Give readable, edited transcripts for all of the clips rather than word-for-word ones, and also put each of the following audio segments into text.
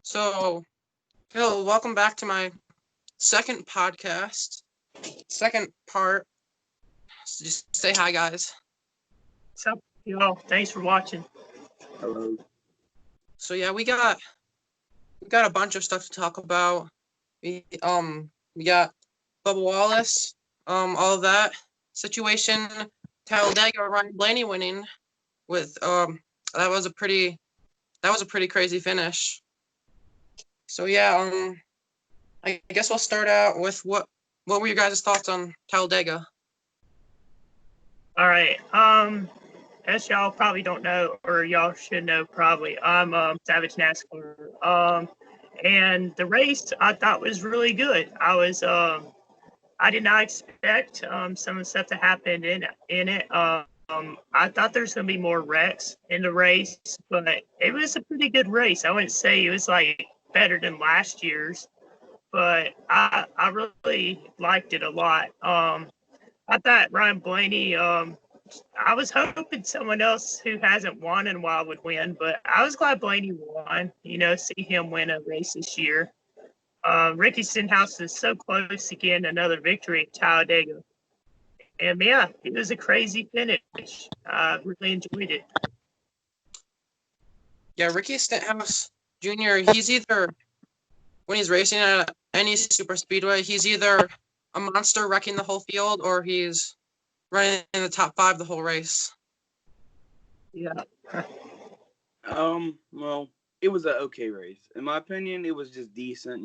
So, Phil, welcome back to my second podcast, second part. Just say hi, guys. What's up, y'all? Thanks for watching. Hello. So yeah, we got a bunch of stuff to talk about. We got Bubba Wallace, all of that situation. Talladega, Ryan Blaney winning with that was a pretty crazy finish. So yeah, I guess we'll start out with what were your guys' thoughts on Talladega? All right. As y'all probably don't know, or y'all should know probably, I'm Savage NASCAR. And the race I thought was really good. I did not expect some of the stuff to happen in it. I thought there's gonna be more wrecks in the race, but it was a pretty good race. I wouldn't say it was like better than last year's, but I really liked it a lot. I thought Ryan Blaney. I was hoping someone else who hasn't won in a while would win, but I was glad Blaney won. See him win a race this year. Ricky Stenhouse is so close to getting another victory at Talladega. And yeah, it was a crazy finish. I really enjoyed it. Yeah, Ricky Stenhouse Jr. He's either when he's racing at any super speedway, he's either a monster wrecking the whole field or he's running in the top 5 the whole race. Yeah. Well, it was an okay race. In my opinion, it was just decent,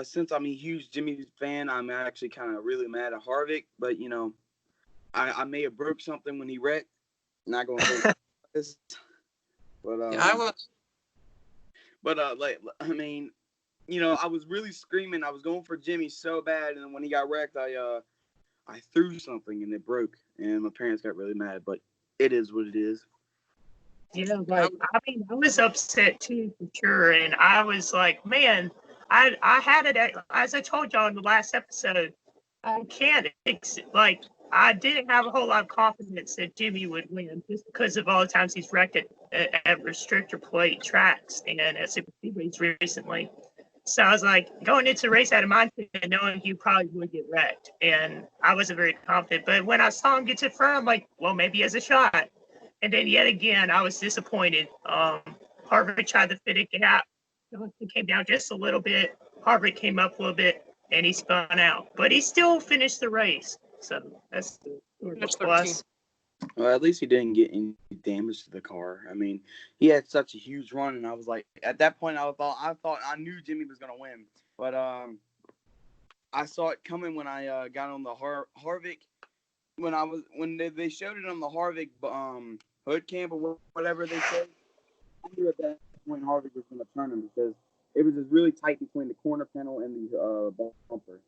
Since I'm a huge Jimmy fan, I'm actually kind of really mad at Harvick, but I may have broke something when he wrecked. Not going to this, but Yeah, I was. I was really screaming. I was going for Jimmy so bad, and then when he got wrecked, I threw something and it broke, and my parents got really mad. But it is what it is. Yeah, like I was upset too for sure, and I was like, man, I had it as I told y'all in the last episode. I can't like I didn't have a whole lot of confidence that Jimmy would win just because of all the times he's wrecked at restrictor plate tracks and at super speedways recently. So I was like going into the race out of mindset knowing he probably would get wrecked, and I wasn't very confident. But when I saw him get to the front, I'm like, well, maybe he has a shot. And then yet again, I was disappointed. Harvick tried to fit a gap. It came down just a little bit. Harvick came up a little bit, and he spun out. But he still finished the race. So that's the plus. Well, at least he didn't get any damage to the car. I mean, he had such a huge run, and I was like, at that point, I thought I knew Jimmy was gonna win, but I saw it coming when I got on the Harvick. When they showed it on the Harvick hood cam or whatever they said, I knew at that point Harvick was going to turn him because it was just really tight between the corner panel and the bumper.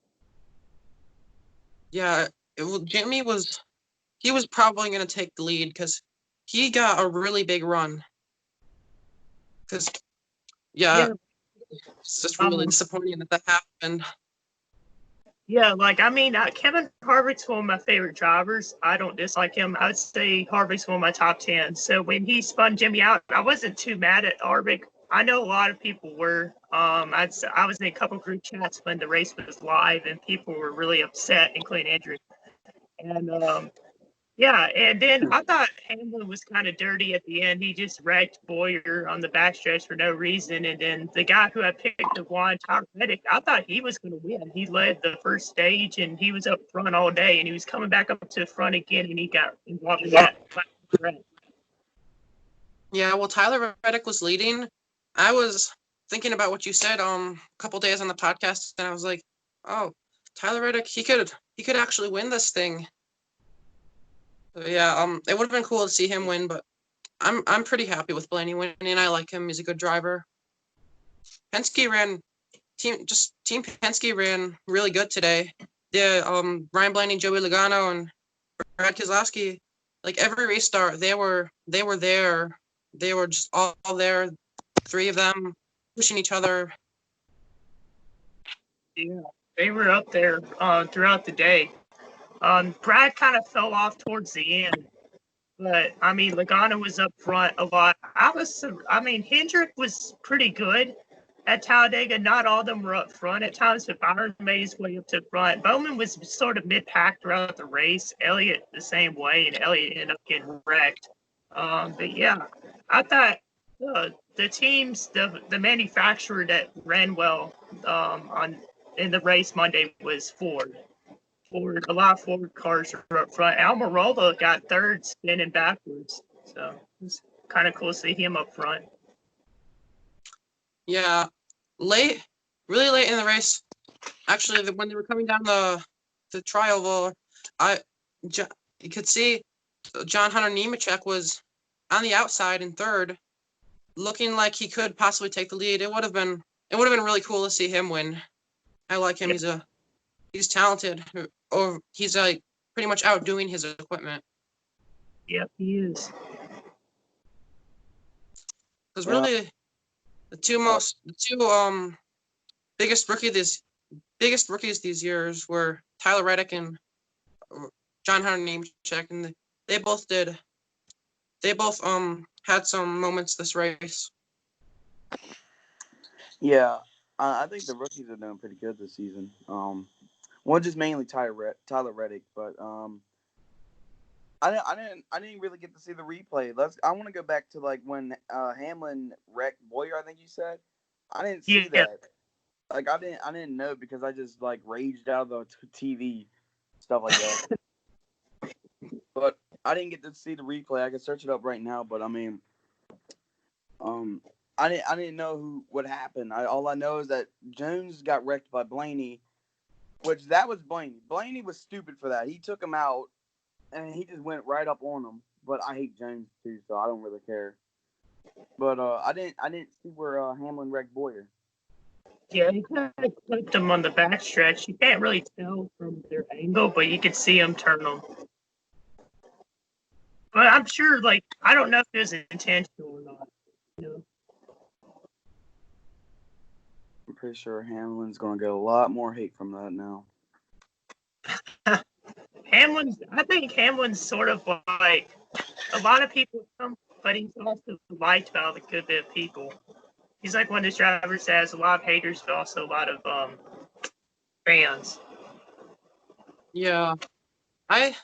Yeah, Jimmy was probably going to take the lead because he got a really big run. Because yeah, it's just really disappointing that happened. Yeah, Kevin Harvick's one of my favorite drivers. I don't dislike him. I would say Harvick's one of my top 10. So when he spun Jimmy out, I wasn't too mad at Harvick. I know a lot of people were. I was in a couple group chats when the race was live, and people were really upset, including Andrew. And yeah, and then I thought Hamlin was kind of dirty at the end. He just wrecked Boyer on the backstretch for no reason. And then the guy who I picked to win, Tyler Reddick, I thought he was going to win. He led the first stage, and he was up front all day, and he was coming back up to the front again, and he got involved in that. Yeah, well, Tyler Reddick was leading. I was thinking about what you said a couple days on the podcast, and I was like, oh, Tyler Reddick, he could actually win this thing. Yeah, it would have been cool to see him win, but I'm pretty happy with Blaney winning. I like him. He's a good driver. Team Penske ran really good today. The Ryan Blaney, Joey Logano, and Brad Keselowski, like every restart, they were there. They were just all there. 3 of them pushing each other. Yeah, they were up there throughout the day. Brad kind of fell off towards the end. But I mean, Logano was up front a lot. Hendrick was pretty good at Talladega. Not all of them were up front at times, but Byron made his way up to front. Bowman was sort of mid-pack throughout the race. Elliott the same way, and Elliott ended up getting wrecked. But yeah, I thought the teams, the manufacturer that ran well in the race Monday was Ford. A lot of Ford cars are up front. Almirola got third spinning backwards, so it's kind of cool to see him up front. Yeah, really late in the race. Actually, when they were coming down the trioval, you could see John Hunter Nemechek was on the outside in third, looking like he could possibly take the lead. It would have been really cool to see him win. I like him. Yeah. He's talented, or he's like pretty much outdoing his equipment. Yep, he is. Because really, the two biggest rookies these years were Tyler Reddick and John Hunter Nemechek, and they both had some moments this race. Yeah, I think the rookies are doing pretty good this season. One just mainly Tyler Reddick, but I didn't really get to see the replay. I want to go back to like when Hamlin wrecked Boyer. I think you said. I didn't see that. Like I didn't know because I just like raged out of the TV stuff like that. But I didn't get to see the replay. I can search it up right now, but I mean, I didn't know what happened. All I know is that Jones got wrecked by Blaney, which that was Blaney. Blaney was stupid for that. He took him out, and he just went right up on him. But I hate Jones too, so I don't really care. But I didn't see where Hamlin wrecked Boyer. Yeah, he kind of clipped him on the backstretch. You can't really tell from their angle, but you could see him turn him. But I'm sure, like, I don't know if it was intentional or not. You know? I'm pretty sure Hamlin's going to get a lot more hate from that now. I think Hamlin's sort of like a lot of people, but he's also liked by a good bit of people. He's like one of those drivers that has a lot of haters, but also a lot of fans. Yeah, I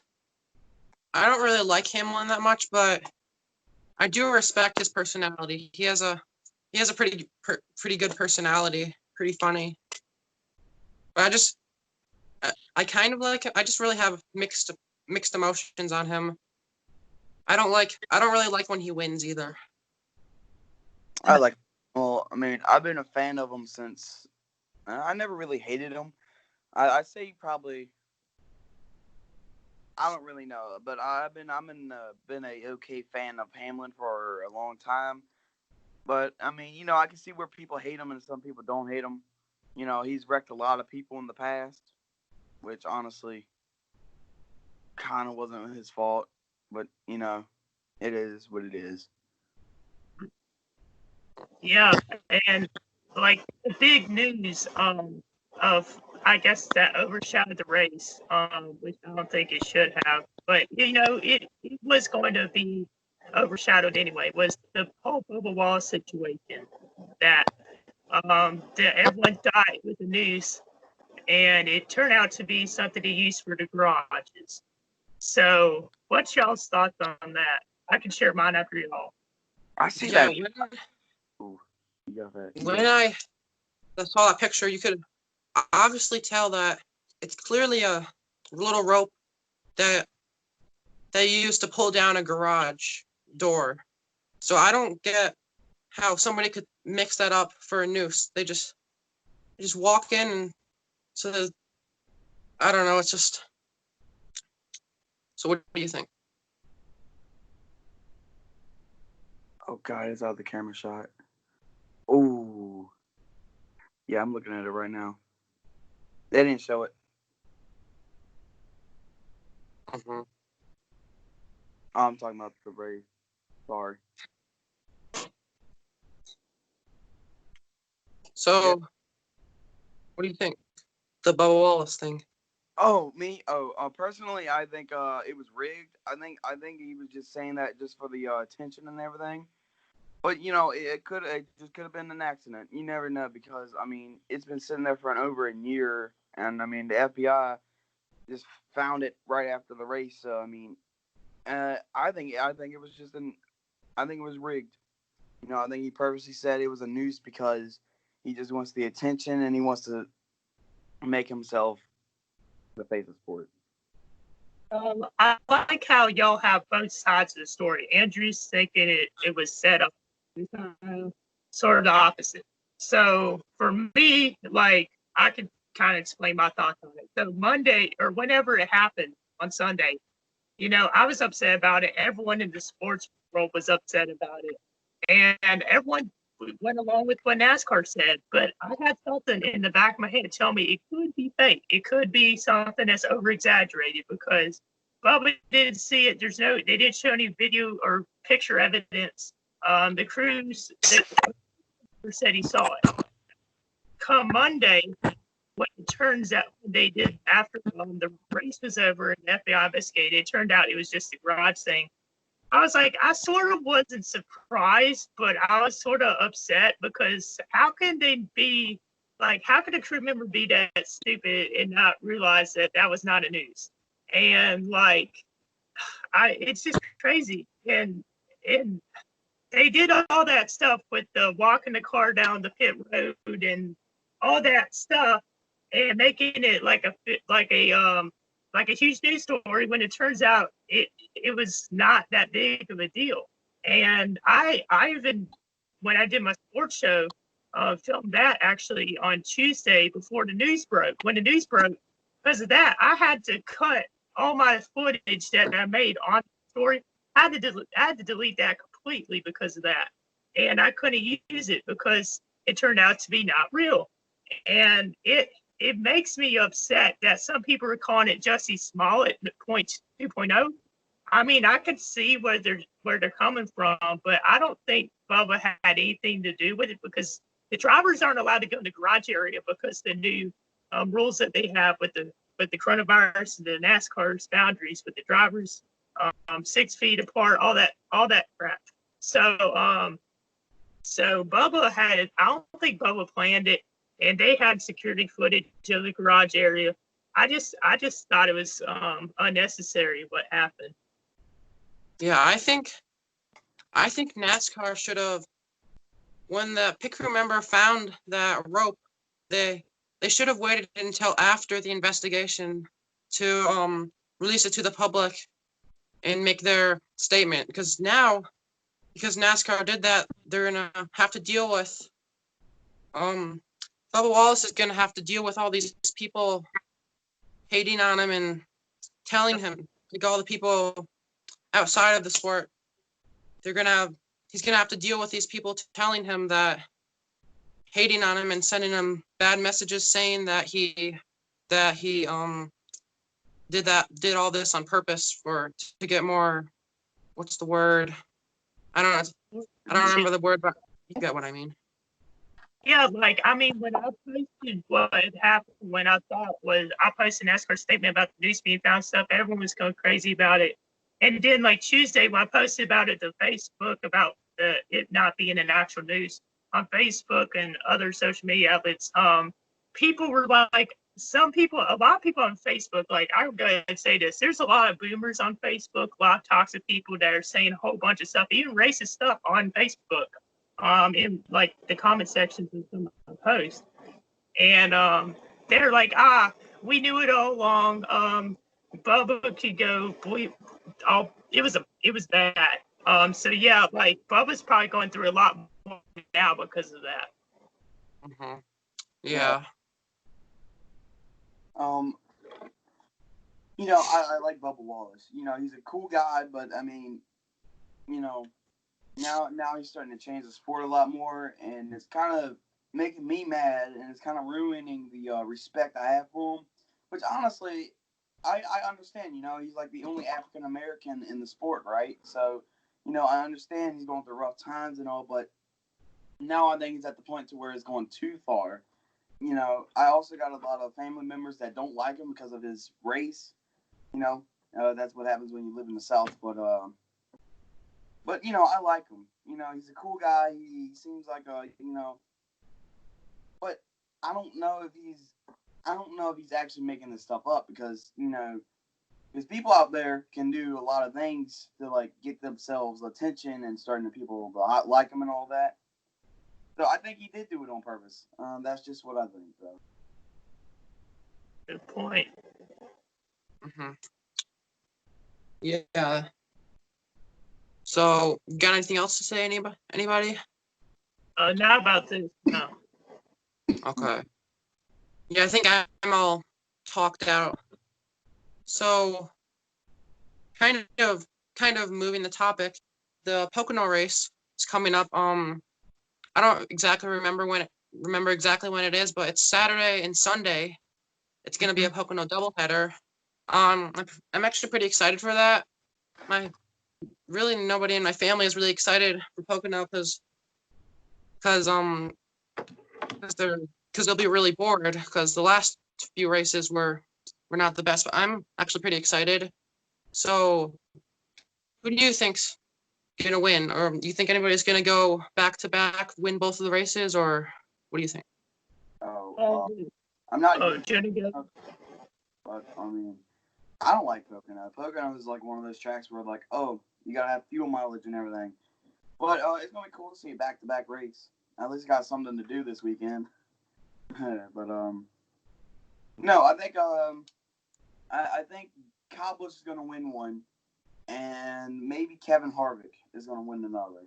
don't really like Hamlin that much, but I do respect his personality. He has a pretty good personality, pretty funny. But I kind of like him. I just really have mixed emotions on him. I don't really like when he wins either. Well, I mean, I've been a fan of him since I never really hated him. I say probably. I don't really know, but been a okay fan of Hamlin for a long time. But I mean, I can see where people hate him and some people don't hate him. He's wrecked a lot of people in the past, which honestly kind of wasn't his fault. But it is what it is. Yeah, and like the big news of I guess that overshadowed the race, which I don't think it should have, but it was going to be overshadowed anyway. Was the whole Bubba Wallace situation that everyone thought it was the news, and it turned out to be something to use for the garages. So, what's y'all's thoughts on that? I can share mine after y'all. I see Yeah, that. when I saw that picture, you could obviously tell that it's clearly a little rope that they used to pull down a garage door. So I don't get how somebody could mix that up for a noose. They just walk in, and so I don't know. It's just. So what do you think? Oh God, it's out of the camera shot. Oh, yeah, I'm looking at it right now. They didn't show it. Mm-hmm. Oh, I'm talking about the Braves. Sorry. So, what do you think? The Bubba Wallace thing. Oh, me? Personally, I think it was rigged. I think he was just saying that just for the attention and everything. But it just could have been an accident. You never know because I mean it's been sitting there for over a year, and I mean the FBI just found it right after the race. So I mean, I think it was I think it was rigged. I think he purposely said it was a noose because he just wants the attention and he wants to make himself the face of sport. I like how y'all have both sides of the story. Andrew's thinking it was set up, sort of the opposite. So for me, like I could kind of explain my thoughts on it. So Monday or whenever it happened on Sunday, I was upset about it. Everyone in the sports world was upset about it, and everyone went along with what NASCAR said. But I had something in the back of my head tell me it could be fake. It could be something that's over exaggerated because Bubba didn't see it. They didn't show any video or picture evidence. The crews that said he saw it. Come Monday, what it turns out they did after the race was over and the FBI investigated, it turned out it was just a garage thing. I was like, I sort of wasn't surprised, but I was sort of upset because how can they be like, how could a crew member be that stupid and not realize that that was not a news? And like, it's just crazy. And they did all that stuff with the walking the car down the pit road and all that stuff and making it like a huge news story when it turns out it was not that big of a deal. And I even when I did my sports show, filmed that actually on Tuesday before the news broke. When the news broke, because of that, I had to cut all my footage that I made on the story. I had to delete that completely because of that, and I couldn't use it because it turned out to be not real, and it makes me upset that some people are calling it Jussie Smollett point 2.0. I mean, I could see where they're coming from, but I don't think Bubba had anything to do with it because the drivers aren't allowed to go in the garage area because the new rules that they have with the coronavirus and the NASCAR's boundaries with the drivers 6 feet apart, all that crap. So Bubba had it. I don't think Bubba planned it, and they had security footage of the garage area. I just thought it was unnecessary what happened. Yeah, I think NASCAR should have, when the pit crew member found that rope, they should have waited until after the investigation to release it to the public and make their statement. Because NASCAR did that, they're gonna have to deal with Bubba Wallace is gonna have to deal with all these people hating on him and telling him, like all the people outside of the sport, he's gonna have to deal with these people telling him that, hating on him and sending him bad messages saying that he did all this on purpose to get more, what's the word? I don't remember the word, but you get what I mean. Yeah, like I mean, when I posted what happened, when I thought was I posted an NASCAR statement about the news being found stuff, everyone was going crazy about it. And then like Tuesday, when I posted about it to Facebook about it not being an actual news on Facebook and other social media outlets, people were like, a lot of people on Facebook, like I would go ahead and say this, there's a lot of boomers on Facebook, a lot of toxic people that are saying a whole bunch of stuff, even racist stuff on Facebook in like the comment sections of some of my posts. And they're like, we knew it all along. Bubba could go it was bad. So yeah, like Bubba's probably going through a lot more now because of that. Mm-hmm. Yeah. I like Bubba Wallace. He's a cool guy, but I mean, now he's starting to change the sport a lot more, and it's kind of making me mad, and it's kind of ruining the respect I have for him. Which honestly, I understand. He's like the only African American in the sport, right? So, I understand he's going through rough times and all, but now I think he's at the point to where it's going too far. I also got a lot of family members that don't like him because of his race. That's what happens when you live in the South. But I like him. He's a cool guy. He seems like but I don't know if he's actually making this stuff up because because people out there can do a lot of things to like get themselves attention and starting to people to like him and all that. So I think he did do it on purpose. That's just what I think, though. Good point. Mm-hmm. Yeah. So, got anything else to say, anybody? Not about this. No. Okay. Yeah, I think I'm all talked out. So, kind of moving the topic, the Pocono race is coming up. I don't exactly remember exactly when it is, but it's Saturday and Sunday. It's gonna be a Pocono doubleheader. I'm actually pretty excited for that. Really nobody in my family is really excited for Pocono because they'll be really bored because the last few races were not the best. But I'm actually pretty excited. So, who do you think's gonna win, or do you think anybody's gonna go back to back, win both of the races, or what do you think? I'm not. Jenny, but I mean, I don't like Pocono. Pocono is like one of those tracks where like, oh, you gotta have fuel mileage and everything. But it's gonna be cool to see a back-to-back race. At least got something to do this weekend. But no, I think I think Kyle Busch is gonna win one, and maybe Kevin Harvick is gonna win another.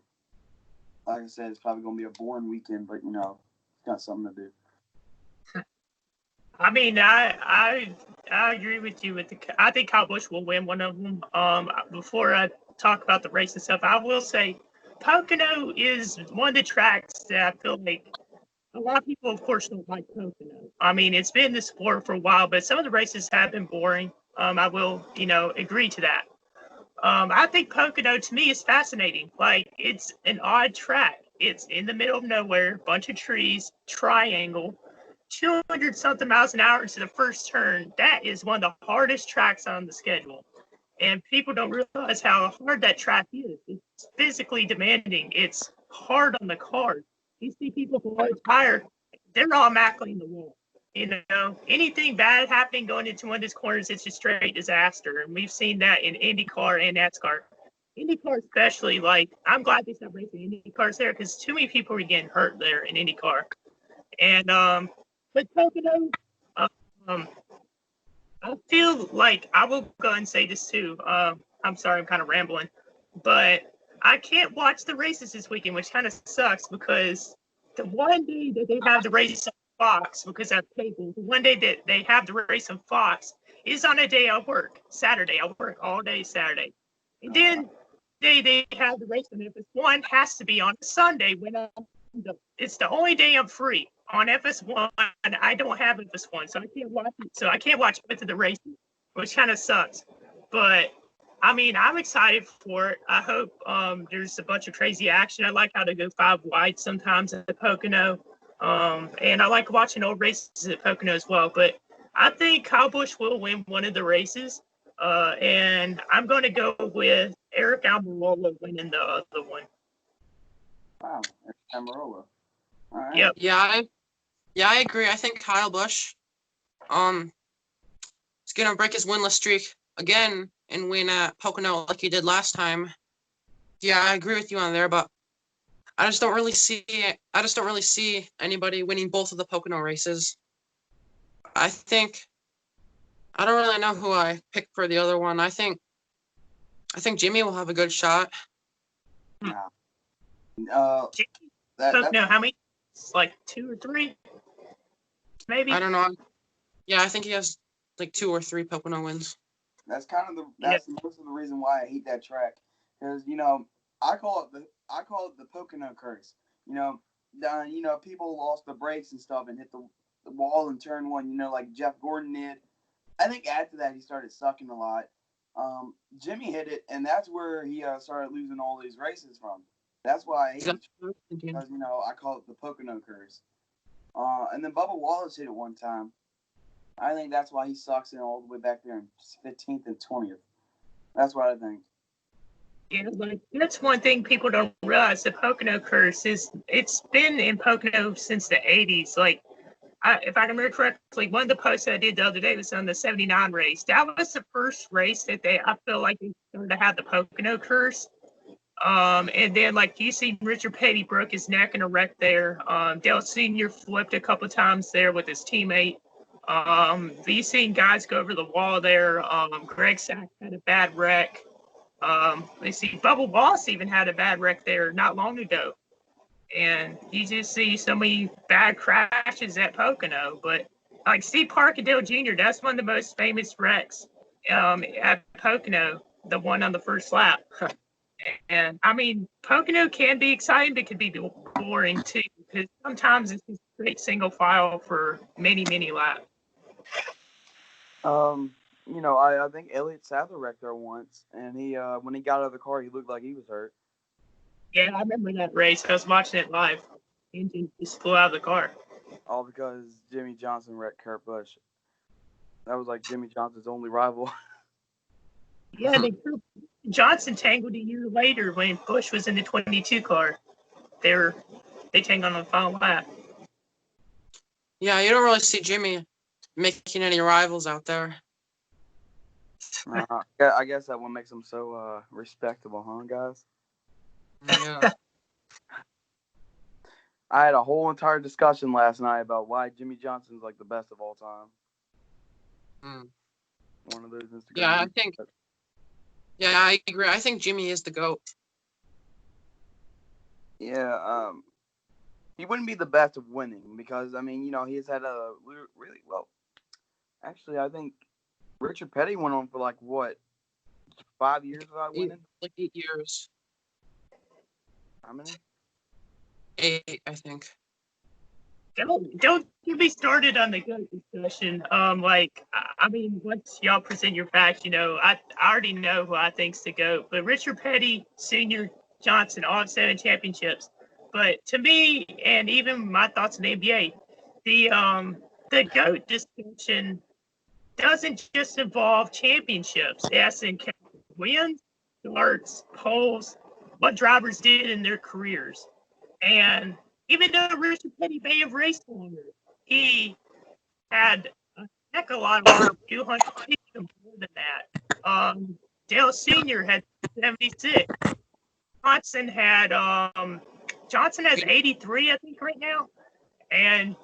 Like I said, it's probably gonna be a boring weekend, but it's got something to do. I mean, I agree with you. I think Kyle Busch will win one of them. Before I talk about the race and stuff, I will say Pocono is one of the tracks that I feel like a lot of people, of course, don't like Pocono. I mean, it's been the sport for a while, but some of the races have been boring. I will, agree to that. I think Pocono to me is fascinating. Like, it's an odd track. It's in the middle of nowhere, bunch of trees, triangle, 200 something miles an hour to the first turn. That is one of the hardest tracks on the schedule. And people don't realize how hard that track is. It's physically demanding. It's hard on the cars. You see people who are tired, they're automatically in the wall. Anything bad happening going into one of these corners, it's a straight disaster. And we've seen that in IndyCar and NASCAR. IndyCar especially, like, I'm glad they stopped racing IndyCars there because too many people were getting hurt there in IndyCar. And but Pocono, I feel like I will go and say this too. I'm sorry, I'm kind of rambling, but I can't watch the races this weekend, which kind of sucks because the one day that they have the race on Fox, because I have cable, the one day that they have the race on Fox is on a day I work, Saturday. I work all day Saturday. And then they have the race on FS1 has to be on Sunday when it's the only day I'm free. On FS1, I don't have FS1, so I can't watch it. So I can't watch both of the races, which kind of sucks. But I mean, I'm excited for it. I hope there's a bunch of crazy action. I like how they go 5 wide sometimes at the Pocono, and I like watching old races at Pocono as well. But I think Kyle Busch will win one of the races, and I'm going to go with Eric Almirola winning the other one. Wow, Eric Almirola. All right. Yep. Yeah, I agree. I think Kyle Busch is gonna break his winless streak again and win at Pocono like he did last time. Yeah, I agree with you on there, but I just don't really see anybody winning both of the Pocono races. I don't really know who I picked for the other one. I think Jimmy will have a good shot. Pocono, how many? Like 2 or 3, maybe. I don't know. Yeah, I think he has like 2 or 3 Pocono wins. That's most of the reason why I hate that track, because I call it the Pocono curse. People lost the brakes and stuff and hit the wall in turn 1. Like Jeff Gordon did. I think after that he started sucking a lot. Jimmy hit it, and that's where he started losing all these races from. That's why I hate it, because I call it the Pocono curse. And then Bubba Wallace hit it one time. I think that's why he sucks in all the way back there in 15th and 20th. That's what I think. Yeah, like that's one thing people don't realize. The Pocono curse it's been in Pocono since the 80s. Like, if I remember correctly, one of the posts that I did the other day was on the 79 race. That was the first race that I feel like they started to have the Pocono curse. And then, like, you see Richard Petty broke his neck in a wreck there. Dale Sr. flipped a couple times there with his teammate. You seen guys go over the wall there. Greg Sack had a bad wreck. They see Bubba Wallace even had a bad wreck there not long ago. And you just see so many bad crashes at Pocono. But like Steve Parkadale Jr., that's one of the most famous wrecks at Pocono, the one on the first lap. And I mean, Pocono can be exciting, but it can be boring too, because sometimes it's just straight single file for many, many laps. I think Elliott Sadler wrecked there once, and he when he got out of the car, he looked like he was hurt. Yeah, I remember that race. I was watching it live. The engine just flew out of the car. All because Jimmy Johnson wrecked Kurt Busch. That was like Jimmy Johnson's only rival. Yeah, Johnson tangled a year later when Busch was in the 22 car. They tangled on the final lap. Yeah, you don't really see Jimmy making any rivals out there. Yeah, I guess that one makes him so respectable, huh, guys? Yeah. I had a whole entire discussion last night about why Jimmy Johnson's like the best of all time. One of those Instagram. Yeah, I agree. I think Jimmy is the GOAT. Yeah, he wouldn't be the best of winning because he's had a really well. Actually, I think Richard Petty went on for 5 years without winning. 8 years. How many? 8, I think. Don't get me started on the GOAT discussion. Once y'all present your facts, I already know who I think's the GOAT. But Richard Petty, Senior, Johnson, all have 7 championships. But to me, and even my thoughts on the NBA, the GOAT discussion doesn't just involve championships. It has to include wins, starts, poles, what drivers did in their careers. And even though Richard Petty may have raced longer, he had a heck of a lot of 250 more than that. Dale Sr. had 76. Johnson has 83, I think, right now. And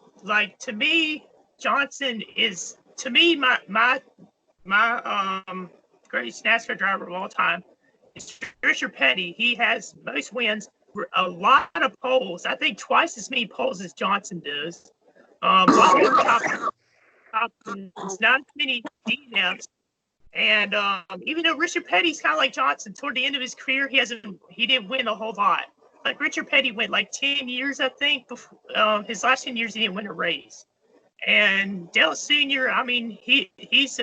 to me, Johnson is my greatest NASCAR driver of all time. It's Richard Petty. He has most wins, a lot of poles. I think twice as many poles as Johnson does. Top wins, not as many DNFs. And even though Richard Petty's kind of like Johnson, toward the end of his career, he didn't win a whole lot. Like Richard Petty went 10 years, I think. Before, his last 10 years, he didn't win a race. And Dale Sr., he's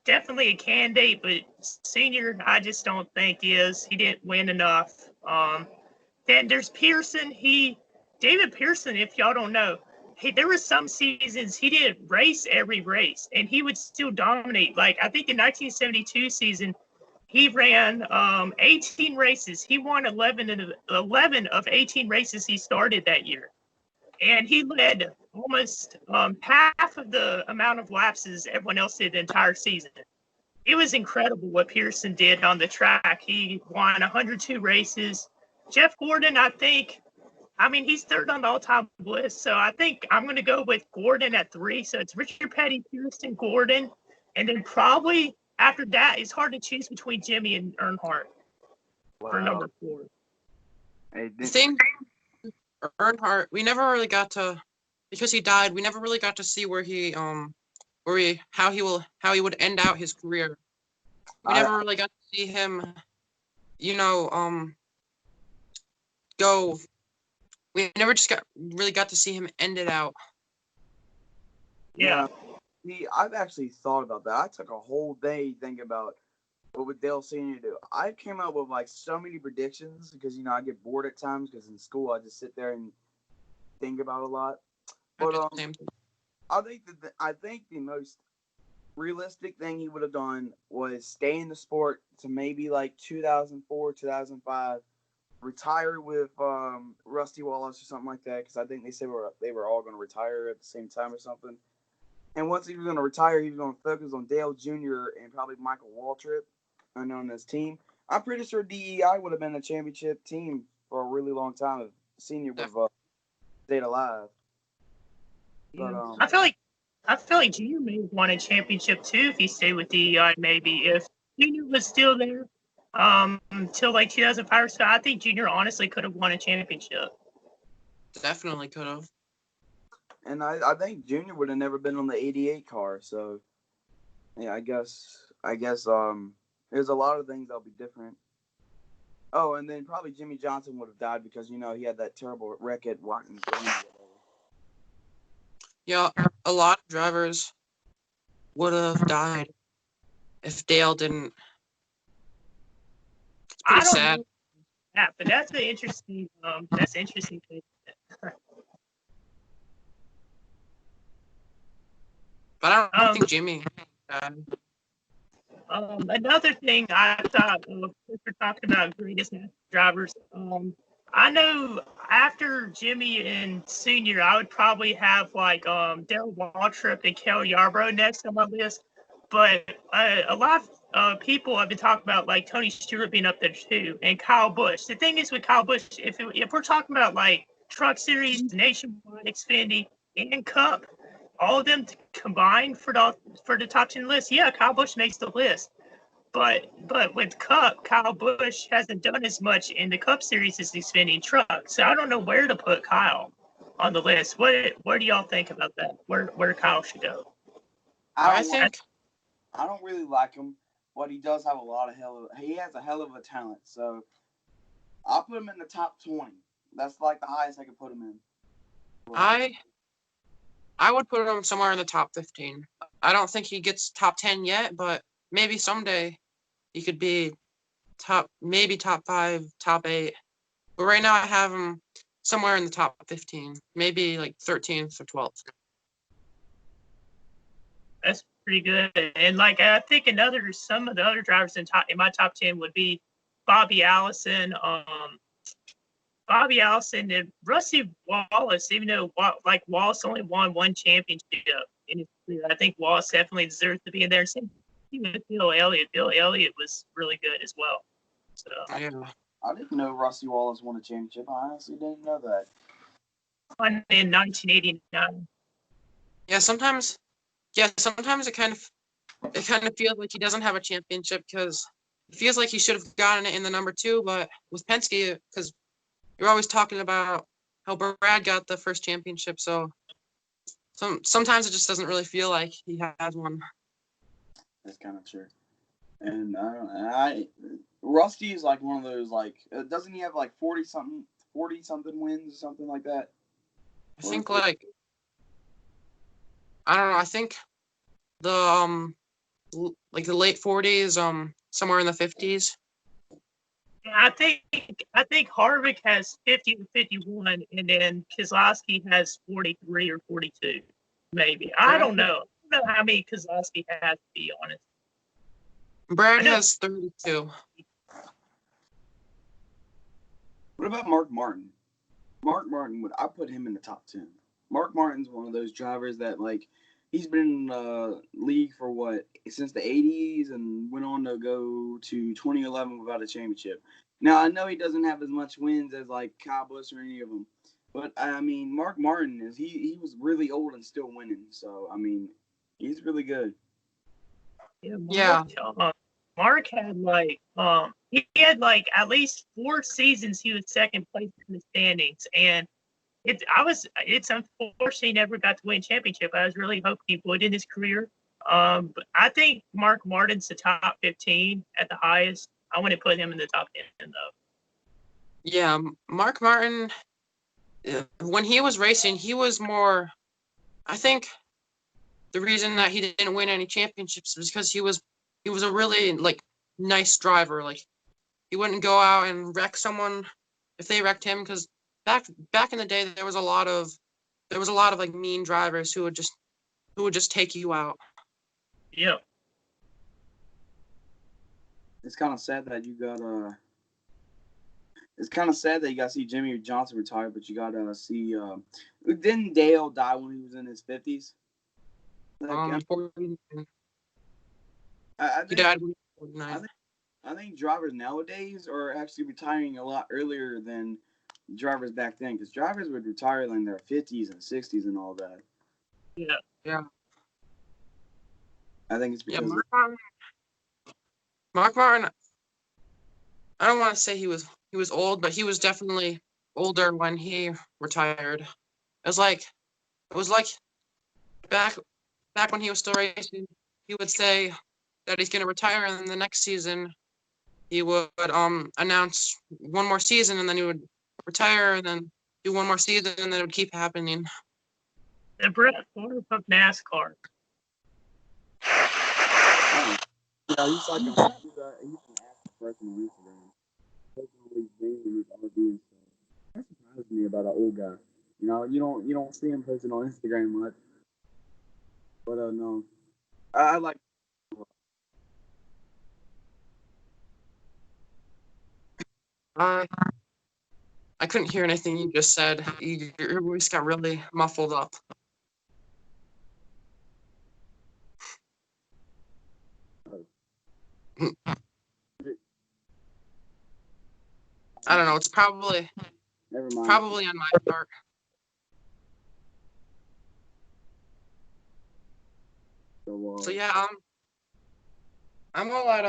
definitely a candidate, but Senior, I just don't think is. He didn't win enough. Then there's Pearson. David Pearson, if y'all don't know, there were some seasons he didn't race every race, and he would still dominate. I think in 1972 season, he ran 18 races. He won 11 of 18 races he started that year. And he led almost half of the amount of laps as everyone else did the entire season. It was incredible what Pearson did on the track. He won 102 races. Jeff Gordon, he's third on the all-time list. So I think I'm going to go with Gordon at 3. So it's Richard Petty, Pearson, Gordon. And then probably after that, it's hard to choose between Jimmy and Earnhardt for number 4. Hey, I think Earnhardt, we never really got to, because he died, we never really got to see how he would end out his career. We never really got to see him, go. We never just really got to see him end it out. Yeah. See, I've actually thought about that. I took a whole day thinking about what would Dale Sr. do. I came up with so many predictions because I get bored at times because in school I just sit there and think about a lot. But the same thing. I think the most realistic thing he would have done was stay in the sport to maybe like 2004, 2005, retire with Rusty Wallace or something like that, because I think they said they were all going to retire at the same time or something. And once he was going to retire, he was going to focus on Dale Jr. and probably Michael Waltrip on his team. I'm pretty sure DEI would have been a championship team for a really long time if Senior would have stayed alive. But I feel like Junior may have won a championship too if he stayed with DEI. Maybe if Junior was still there until like 2005. So I think Junior honestly could have won a championship. Definitely could have. And I think Junior would have never been on the 88 car. So yeah, I guess there's a lot of things that'll be different. Oh, and then probably Jimmy Johnson would have died because he had that terrible wreck at Watkins Glen. Yeah, a lot of drivers would have died if Dale didn't. It's pretty sad. Know that, but that's an interesting. That's an interesting thing. But I don't think Jimmy. Another thing I thought, if we're talking about greatest drivers, I know after Jimmy and Senior, I would probably have like Dale Waltrip and Kel Yarbrough next on my list. But a lot of people have been talking about like Tony Stewart being up there too, and Kyle Busch. The thing is with Kyle Busch, if we're talking about like Truck Series, Nationwide, Xfinity, and Cup, all of them combined for the top 10 list, yeah, Kyle Busch makes the list. But with Cup, Kyle Busch hasn't done as much in the Cup Series as Xfinity Truck. So I don't know where to put Kyle on the list. What do y'all think about that? Where Kyle should go? I don't really like him, but he does have he has a hell of a talent. So I'll put him in the top 20. That's like the highest I could put him in. I would put him somewhere in the top 15. I don't think he gets top 10 yet, but maybe someday he could be top 5, top 8. But right now I have him somewhere in the top 15, maybe like 13th or 12th. That's pretty good. And like I think some of the other drivers in my top 10 would be Bobby Allison, and Rusty Wallace, even though like Wallace only won one championship in his career, I think Wallace definitely deserves to be in there. Same thing with Bill Elliott. Bill Elliott was really good as well. So yeah. I didn't know Rusty Wallace won a championship. I honestly didn't know that. In 1989. Yeah, sometimes it kind of feels like he doesn't have a championship because it feels like he should have gotten it in the number 2, but with Penske, because you're always talking about how Brad got the first championship, so sometimes it just doesn't really feel like he has one. That's kind of true. And Rusty is like one of those, like, doesn't he have like 40 something wins or something like that? I think like, I don't know. I think the like the late 40s, somewhere in the 50s. I think Harvick has 50 or 51, and then Keselowski has 43 or 42, maybe. I don't know. I don't know how many Keselowski has, to be honest. Brad has 32. What about Mark Martin? Mark Martin, I put him in the top 10. Mark Martin's one of those drivers that, like, he's been in the league for since the 80s and went on to go to 2011 without a championship. Now, I know he doesn't have as much wins as like Kyle Busch or any of them, but I mean, Mark Martin he was really old and still winning. So I mean, he's really good. Yeah. Mark had he had at least 4 seasons he was second place in the standings, and it's unfortunate he never got to win championship. I was really hoping he would in his career. But I think Mark Martin's the top 15 at the highest. I want to put him in the top 10 though. Yeah, Mark Martin, when he was racing, he was more. I think the reason that he didn't win any championships was because he was a really nice driver. Like, he wouldn't go out and wreck someone if they wrecked him, because back in the day there was a lot of there was a lot of like mean drivers who would just take you out. Yep. It's kind of sad that you got It's kind of sad that you got to see Jimmy Johnson retire, but you got to see. Didn't Dale die when he was in his 50s? Like, 49. I He think, died when he was 49. I think drivers nowadays are actually retiring a lot earlier than drivers back then, because drivers would retire in their 50s and 60s and all that. Yeah. Yeah. I think it's Yeah, because Mark Martin. I don't want to say he was old, but he was definitely older when he retired. It was like back when he was still racing. He would say that he's going to retire, and then the next season he would announce one more season, and then he would retire, and then do one more season, and then it would keep happening. The Brett Favre of NASCAR. yeah, he's like he's an active person on Instagram. Personally, his RVs. That surprises me about an old guy. You know, you don't see him posting on Instagram much. But no, I like. I couldn't hear anything you just said. Your voice got really muffled up. I don't know. It's probably Never mind. probably on my part. So yeah, I'm all out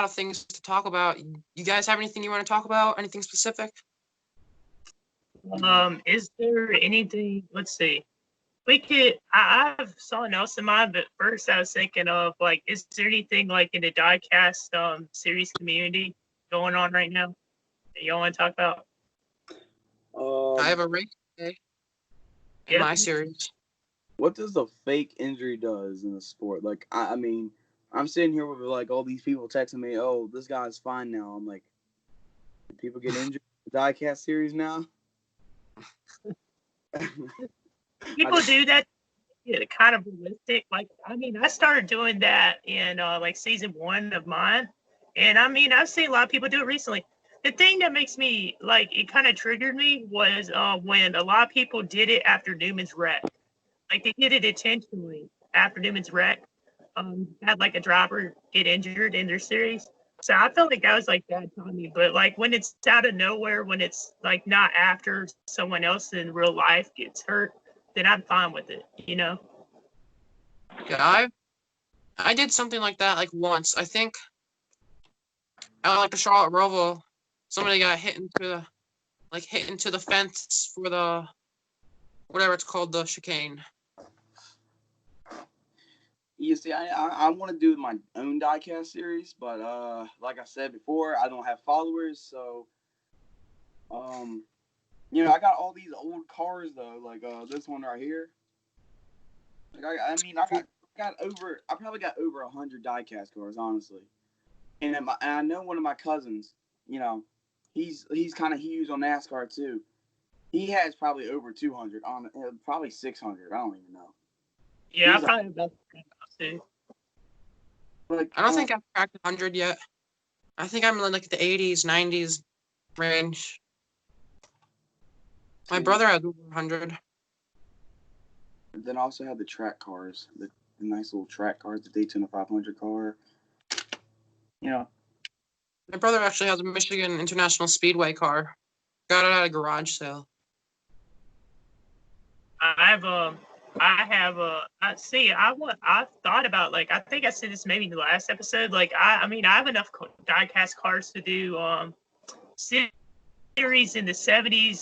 of things to talk about. You guys have anything you want to talk about? Anything specific? Is there anything? Let's see. We could. I have something else in mind, but first I was thinking of like, is there anything like in the diecast series community going on right now that y'all want to talk about? I have a race day in my series. What does a fake injury does in the sport? Like, I mean, I'm sitting here with like all these people texting me, "Oh, this guy's fine now." I'm like, do people get injured in the diecast series now? People do that. Yeah, kind of realistic. Like, I mean, I started doing that in like season 1 of mine, and I mean, I've seen a lot of people do it recently. The thing that makes me like it kind of triggered me was when a lot of people did it after Newman's wreck. Like they did it intentionally after Newman's wreck. Had like a driver get injured in their series. So I felt like that was like bad timing. But like when it's out of nowhere, when it's like not after someone else in real life gets hurt, then I'm fine with it, you know? Yeah, I did something like that like once. I think at like the Charlotte Roval, somebody got hit into the fence for the whatever it's called, the chicane. You see, I want to do my own diecast series, but like I said before, I don't have followers, so you know, I got all these old cars though, like this one right here. Like I mean, I probably got over 100 diecast cars, honestly. And I know one of my cousins, you know, he's kind of huge on NASCAR too. He has probably over 200 on, probably 600. I don't even know. Yeah, I probably about to. Like, I don't think I've cracked 100 yet. I think I'm in like the 80s, 90s range. My brother has over 100. Then I also have the track cars, the nice little track cars, the Daytona 500 car. You know. My brother actually has a Michigan International Speedway car. Got it at a garage sale. I've thought about like I think I said this maybe in the last episode. Like I mean I have enough diecast cars to do series in the 70s,